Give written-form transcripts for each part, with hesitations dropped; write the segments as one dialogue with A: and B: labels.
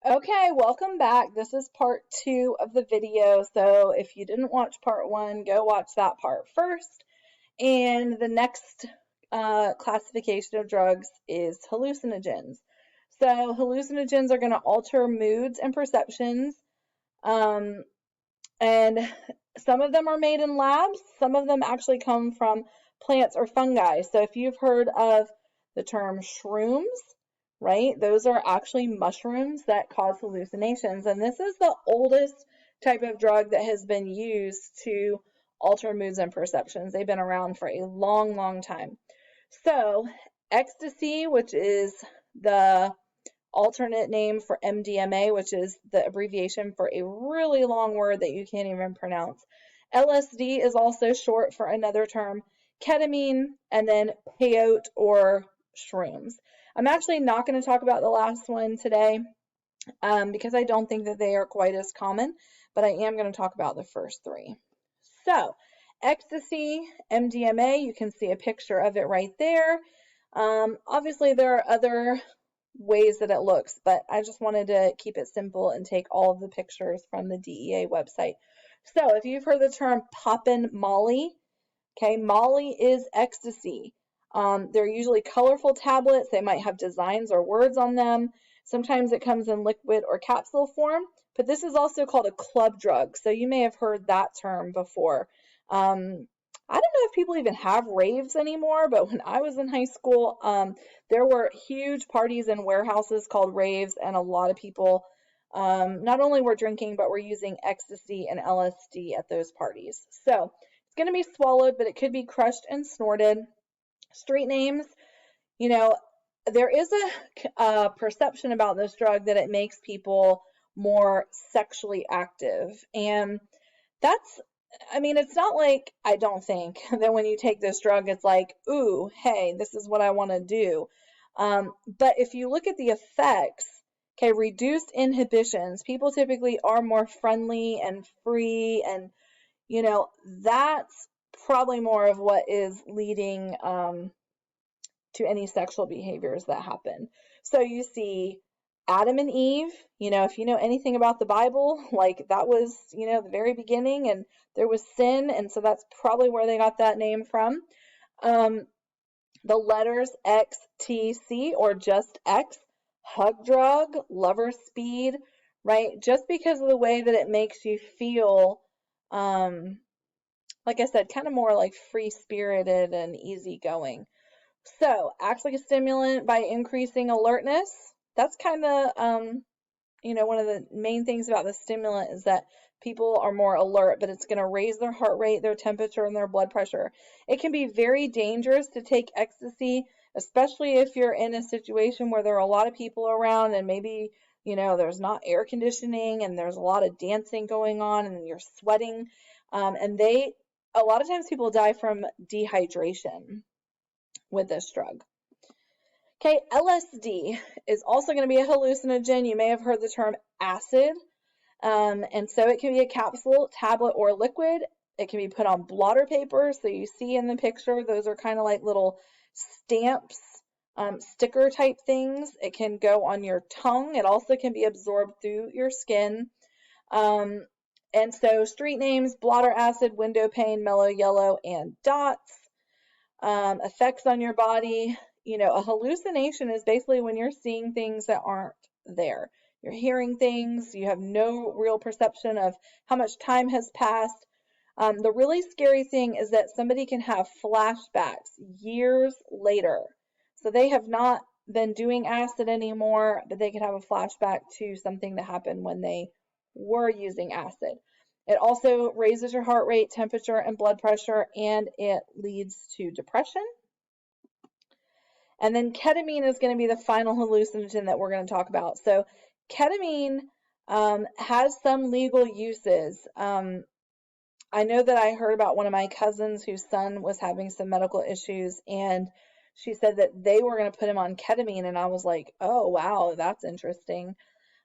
A: Okay, welcome back. This is part two of the video. So if you didn't watch part one, go watch that part first. And the next classification of drugs is hallucinogens. So hallucinogens are going to alter moods and perceptions. Um, and some of them are made in labs. Some of them actually come from plants or fungi. So if you've heard of the term shrooms, right? Those are actually mushrooms that cause hallucinations. And this is the oldest type of drug that has been used to alter moods and perceptions. They've been around for a long, long time. So, ecstasy, which is the alternate name for MDMA, which is the abbreviation for a really long word that you can't even pronounce. LSD is also short for another term, ketamine, and then peyote or shrooms. I'm actually not going to talk about the last one today because I don't think that they are quite as common, but I am going to talk about the first three. So, ecstasy, MDMA, you can see a picture of it right there. Obviously, there are other ways that it looks, but I just wanted to keep it simple and take all of the pictures from the DEA website. So, if you've heard the term poppin' Molly, okay, Molly is ecstasy. They're usually colorful tablets. They might have designs or words on them. Sometimes it comes in liquid or capsule form, but this is also called a club drug. So you may have heard that term before. I don't know if people even have raves anymore, but when I was in high school, there were huge parties in warehouses called raves, and a lot of people not only were drinking, but were using ecstasy and LSD at those parties. So it's going to be swallowed, but it could be crushed and snorted. Street names, you know, there is a perception about this drug that it makes people more sexually active. And that's, I mean, it's not like, I don't think that when you take this drug, it's like, ooh, hey, this is what I want to do. But if you look at the effects, okay, reduced inhibitions, people typically are more friendly and free, and that's probably more of what is leading to any sexual behaviors that happen. So you see Adam and Eve, if you know anything about the Bible, like that was, the very beginning, and there was sin, and so that's probably where they got that name from. Um, the letters X, T, C, or just X, hug drug, lover speed, right? Just because of the way that it makes you feel, um, like I said, kind of more like free spirited and easygoing. So, acts like a stimulant by increasing alertness. That's kind of, one of the main things about the stimulant is that people are more alert, but it's going to raise their heart rate, their temperature, and their blood pressure. It can be very dangerous to take ecstasy, especially if you're in a situation where there are a lot of people around and maybe, there's not air conditioning and there's a lot of dancing going on and you're sweating. A lot of times people die from dehydration with this drug. Okay, LSD is also going to be a hallucinogen. You may have heard the term acid. And so it can be a capsule, tablet, or liquid. It can be put on blotter paper. So you see in the picture, those are kind of like little stamps, sticker type things. It can go on your tongue. It also can be absorbed through your skin. And so street names, blotter acid, window pane, mellow yellow, and dots. Effects on your body. A hallucination is basically when you're seeing things that aren't there. You're hearing things, you have no real perception of how much time has passed. The really scary thing is that somebody can have flashbacks years later. So they have not been doing acid anymore, but they could have a flashback to something that happened when they were using acid. It also raises your heart rate, temperature, and blood pressure, and it leads to depression. And then ketamine is going to be the final hallucinogen that we're going to talk about. So ketamine has some legal uses. I know that I heard about one of my cousins whose son was having some medical issues, and she said that they were going to put him on ketamine, and I was like, oh, wow, that's interesting.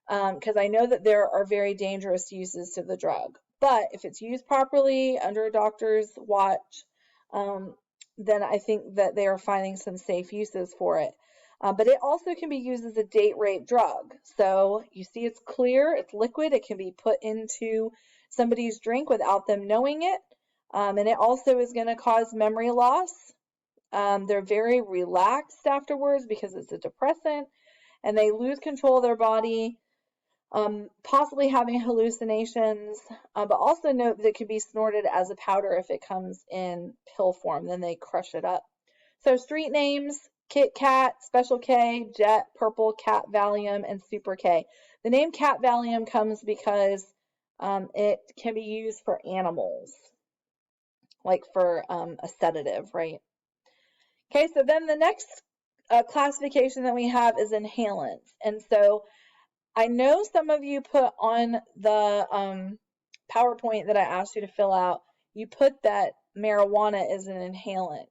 A: Because I know that there are very dangerous uses to the drug. But if it's used properly under a doctor's watch, then I think that they are finding some safe uses for it. But it also can be used as a date rape drug. So you see it's clear, it's liquid, it can be put into somebody's drink without them knowing it. And it also is going to cause memory loss. They're very relaxed afterwards because it's a depressant, and they lose control of their body, possibly having hallucinations. But also note that it can be snorted as a powder if it comes in pill form. Then they crush it up. So street names: Kit Kat, Special K, Jet, Purple, Cat Valium, and Super K. The name Cat Valium comes because it can be used for animals, like for a sedative, right? Okay, so then the next classification that we have is inhalants. And so I know some of you put on the PowerPoint that I asked you to fill out, you put that marijuana is an inhalant.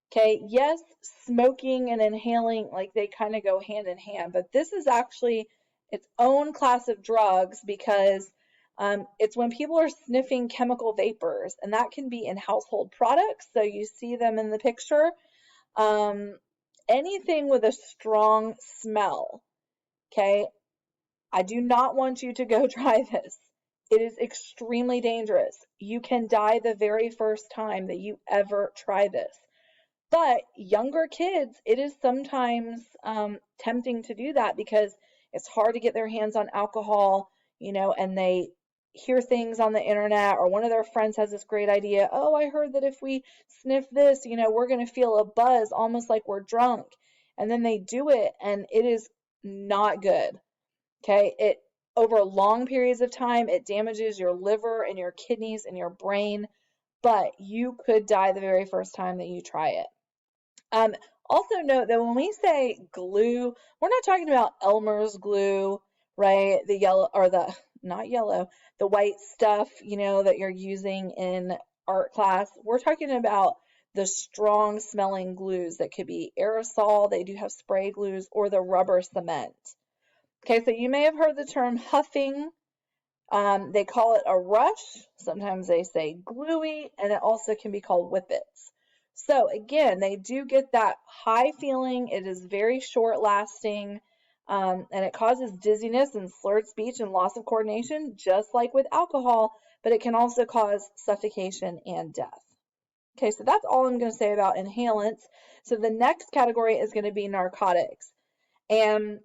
A: Okay, yes, smoking and inhaling, like they kind of go hand in hand, but this is actually its own class of drugs because it's when people are sniffing chemical vapors, and that can be in household products. So you see them in the picture. Um, Anything with a strong smell. Okay, I do not want you to go try this. It is extremely dangerous. You can die the very first time that you ever try this. But younger kids, it is sometimes tempting to do that because it's hard to get their hands on alcohol, and they hear things on the internet, or one of their friends has this great idea. Oh, I heard that if we sniff this, we're going to feel a buzz almost like we're drunk. And then they do it, and it is not good. Okay. Over long periods of time, it damages your liver and your kidneys and your brain, but you could die the very first time that you try it. Um, Also note that when we say glue, we're not talking about Elmer's glue, right? The yellow, or the, not yellow, the white stuff, that you're using in art class. We're talking about the strong smelling glues that could be aerosol. They do have spray glues, or the rubber cement. Okay, so you may have heard the term huffing. They call it a rush. Sometimes they say gluey, and it also can be called whippets. So again, they do get that high feeling. It is very short lasting, and it causes dizziness and slurred speech and loss of coordination, just like with alcohol, but it can also cause suffocation and death. Okay, so that's all I'm going to say about inhalants. So the next category is going to be narcotics. And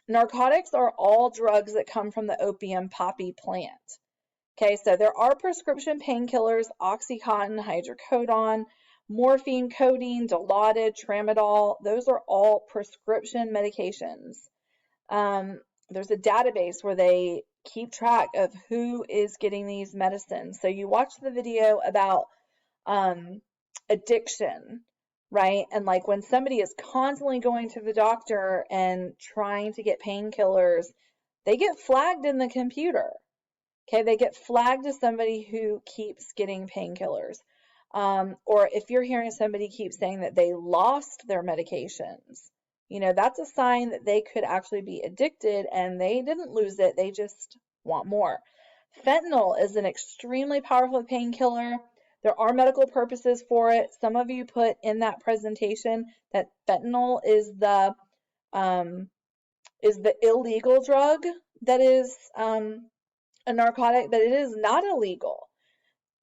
A: narcotics are all drugs that come from the opium poppy plant. Okay, so there are prescription painkillers: Oxycontin, hydrocodone, morphine, codeine, Dilaudid, tramadol. Those are all prescription medications. There's a database where they keep track of who is getting these medicines. So you watch the video about addiction, right? And like when somebody is constantly going to the doctor and trying to get painkillers, they get flagged in the computer. Okay, they get flagged as somebody who keeps getting painkillers. Or if you're hearing somebody keep saying that they lost their medications, that's a sign that they could actually be addicted and they didn't lose it, they just want more. Fentanyl is an extremely powerful painkiller. There are medical purposes for it. Some of you put in that presentation that fentanyl is the illegal drug that is a narcotic, but it is not illegal.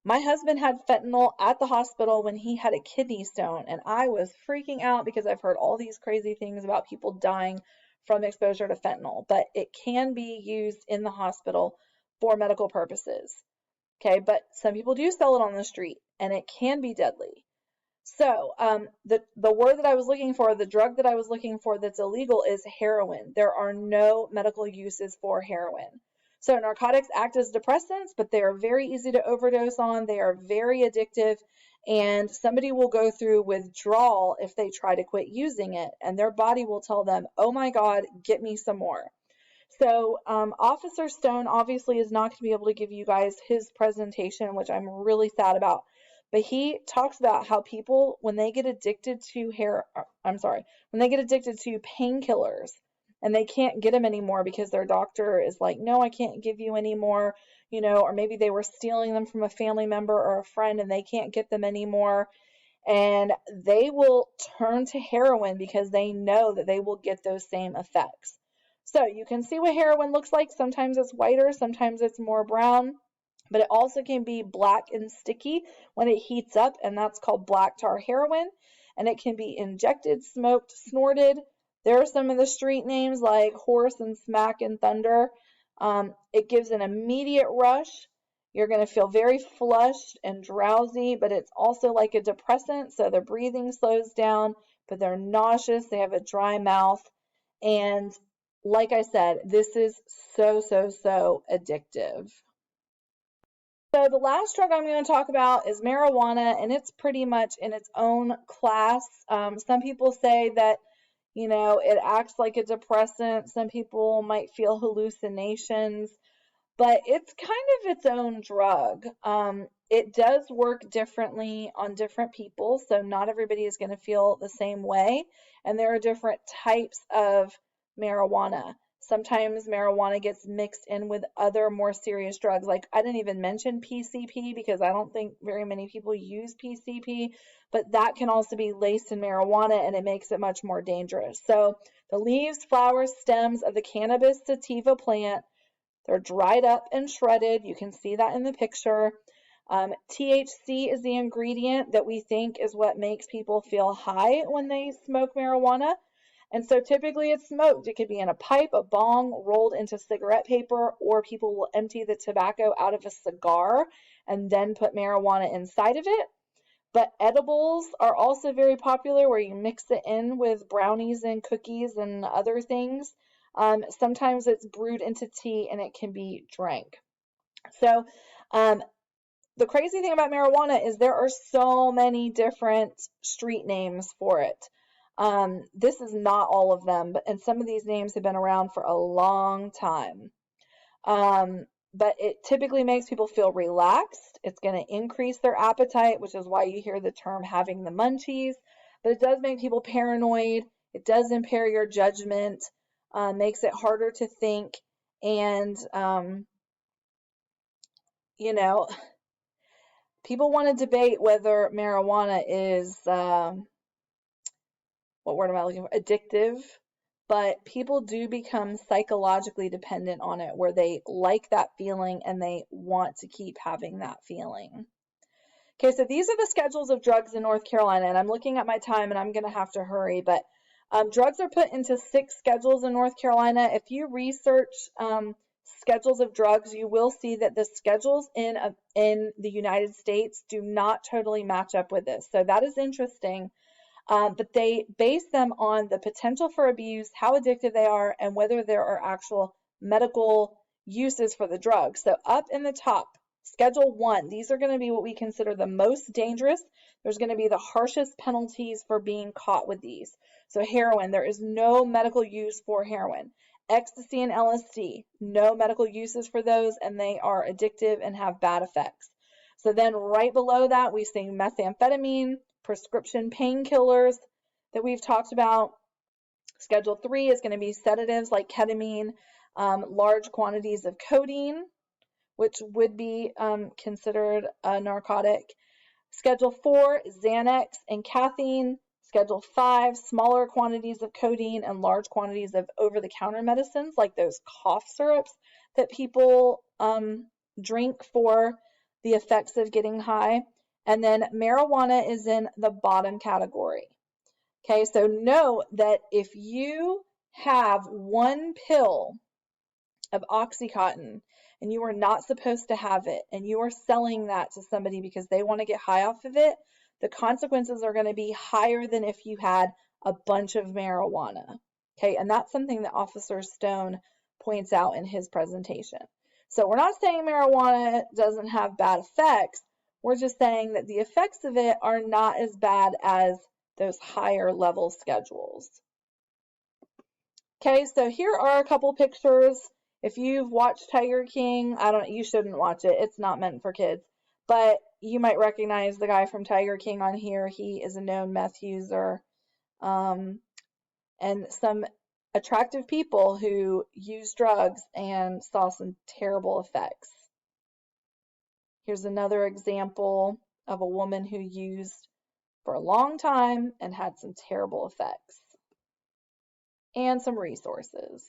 A: My husband had fentanyl at the hospital when he had a kidney stone, and I was freaking out because I've heard all these crazy things about people dying from exposure to fentanyl, but it can be used in the hospital for medical purposes. Okay, but some people do sell it on the street, and it can be deadly. So the word that I was looking for, the drug that I was looking for that's illegal, is heroin. There are no medical uses for heroin. So narcotics act as depressants, but they are very easy to overdose on. They are very addictive, and somebody will go through withdrawal if they try to quit using it, and their body will tell them, oh my God, get me some more. So Officer Stone obviously is not going to be able to give you guys his presentation, which I'm really sad about. But he talks about how people, when they get addicted to when they get addicted to painkillers and they can't get them anymore because their doctor is like, no, I can't give you any more, or maybe they were stealing them from a family member or a friend and they can't get them anymore. and they will turn to heroin because they know that they will get those same effects. So you can see what heroin looks like. Sometimes it's whiter, sometimes it's more brown, but it also can be black and sticky when it heats up, and that's called black tar heroin. And it can be injected, smoked, snorted. There are some of the street names like Horse and Smack and Thunder. It gives an immediate rush. You're going to feel very flushed and drowsy, but it's also like a depressant, so their breathing slows down, but they're nauseous, they have a dry mouth, and like I said, this is so addictive. So the last drug I'm going to talk about is marijuana, and it's pretty much in its own class. Some people say that, it acts like a depressant. Some people might feel hallucinations, but it's kind of its own drug. It does work differently on different people, so not everybody is going to feel the same way. And there are different types of marijuana. Sometimes marijuana gets mixed in with other more serious drugs. Like I didn't even mention PCP because I don't think very many people use PCP, but that can also be laced in marijuana and it makes it much more dangerous. So the leaves, flowers, stems of the cannabis sativa plant, they're dried up and shredded. You can see that in the picture. THC is the ingredient that we think is what makes people feel high when they smoke marijuana. And so typically it's smoked. It could be in a pipe, a bong, rolled into cigarette paper, or people will empty the tobacco out of a cigar and then put marijuana inside of it. But edibles are also very popular where you mix it in with brownies and cookies and other things. Sometimes it's brewed into tea and it can be drank. So um, the crazy thing about marijuana is there are so many different street names for it. This is not all of them, and some of these names have been around for a long time. Um, but it typically makes people feel relaxed. It's going to increase their appetite, which is why you hear the term having the munchies. But it does make people paranoid. It does impair your judgment, makes it harder to think. And, you know, people want to debate whether marijuana is, what word am I looking for? Addictive. But people do become psychologically dependent on it, where they like that feeling and they want to keep having that feeling. Okay, so these are the schedules of drugs in North Carolina, and I'm looking at my time and I'm going to have to hurry, but drugs are put into 6 schedules in North Carolina. If you research schedules of drugs, you will see that the schedules in the United States do not totally match up with this. So that is interesting. But they base them on the potential for abuse, how addictive they are, and whether there are actual medical uses for the drug. So up in the top, Schedule 1, these are going to be what we consider the most dangerous. There's going to be the harshest penalties for being caught with these. So heroin, there is no medical use for heroin. Ecstasy and LSD, no medical uses for those, and they are addictive and have bad effects. So then right below that, we see methamphetamine, prescription painkillers that we've talked about. Schedule 3 is going to be sedatives like ketamine, large quantities of codeine, which would be considered a narcotic. Schedule 4, Xanax and caffeine. Schedule 5, smaller quantities of codeine and large quantities of over-the-counter medicines like those cough syrups that people drink for the effects of getting high. And then marijuana is in the bottom category. Okay, so know that if you have one pill of Oxycontin and you are not supposed to have it and you are selling that to somebody because they want to get high off of it, the consequences are going to be higher than if you had a bunch of marijuana. Okay, and that's something that Officer Stone points out in his presentation. So we're not saying marijuana doesn't have bad effects. We're just saying that the effects of it are not as bad as those higher level schedules. Okay, so here are a couple pictures. If you've watched Tiger King, you shouldn't watch it. It's not meant for kids. But you might recognize the guy from Tiger King on here. He is a known meth user. And some attractive people who use drugs and saw some terrible effects. Here's another example of a woman who used for a long time and had some terrible effects. And some resources.